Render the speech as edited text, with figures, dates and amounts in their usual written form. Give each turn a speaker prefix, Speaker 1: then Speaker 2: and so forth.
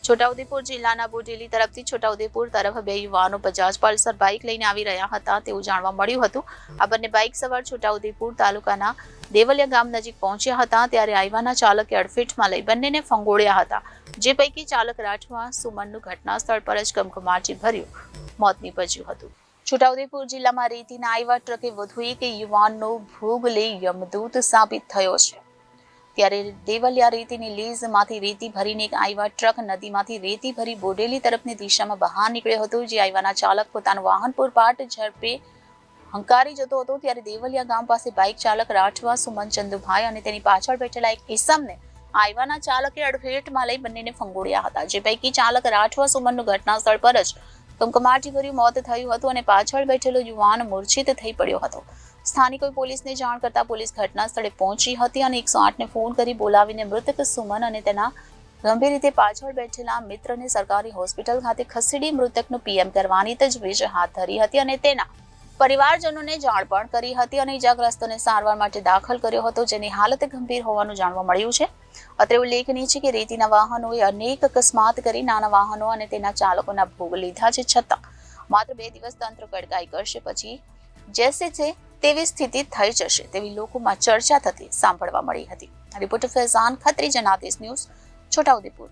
Speaker 1: છોટાઉદેપુર જિલ્લાના બોડેલી તરફથી છોટાઉદેપુર તરફ બે યુવાનો બજાજ પલ્સર બાઇક લઈને આવી રહ્યા હતા તેવું જાણવા મળ્યું હતું. આ બંને બાઇક સવાર છોટાઉદેપુર તાલુકાના દેવલિયા ગામ નજીક પહોંચ્યા હતા ત્યારે આઈવાના ચાલકે અડફેટમાં લઈ બંનેને ફંગોળ્યા હતા, જે પૈકી ચાલક રાઠવા સુમનનું ઘટના સ્થળ પર જ કમકમાટી ભર્યું મોત નીપજ્યું હતું. છોટાઉદેપુર જિલ્લામાં રેતીના આઈવા ટ્રકે વધુ એક યુવાનનો ભોગ લઈ યમદૂત સાબિત થયો છે. ત્યારે દેવલિયા રેતીની લીઝમાંથી રેતી ભરીને એક આઈવા ટ્રક નદીમાંથી રેતી ભરી બોડેલી તરફની દિશામાં બહાર નીકળ્યો હતો. જે આઈવાના ચાલક પોતાનું વાહન પૂરપાટ ઝડપે હંકારી જતો હતો ત્યારે દેવલિયા ગામ પાસે બાઇક ચાલક રાઠવા સુમન ચંદુભાઈ અને તેની પાછળ બેઠેલા એક ઇસમને આઈવાના ચાલકે અડફેટમાં લઈ બંનેને ફંગોળ્યા હતા, જે પૈકી ચાલક રાઠવા સુમનનું ઘટના સ્થળ પર જ કમકમાટીભર્યું મોત થયું હતું અને પાછળ બેઠેલો યુવાન મૂર્છિત થઈ પડ્યો હતો. સ્થાનિકોએ પોલીસને જાણ કરતા પોલીસ ઘટના સ્થળે પહોંચી હતી અને 108ને ફોન કરી બોલાવીને મૃતક સુમન અને તેના ગંભીર રીતે પાછળ બેઠેલા મિત્રને સરકારી હોસ્પિટલ ખાતે ખસેડી મૃતકનું પીએમ કરવાની તજવીજ હાથ ધરી હતી અને તેના પરિવારજનોને જાણ પણ કરી હતી અને ઇજાગ્રસ્તોને સારવાર માટે દાખલ કર્યો હતો, જેની હાલત ગંભીર હોવાનું જાણવા મળ્યું છે. અત્રે ઉલ્લેખનીય છે કે રેતીના વાહનોએ અનેક અકસ્માત કરી નાના વાહનો અને તેના ચાલકોના ભોગ લીધા છે, છતાં માત્ર 2 દિવસ તંત્ર કડકાઈ કરશે પછી જેસે છે તેવી સ્થિતિ થઈ જશે તેવી લોકોમાં ચર્ચા થતી સાંભળવા મળી હતી. Reporter Faizan Khatri, Janadesh news, Chhota Udepur.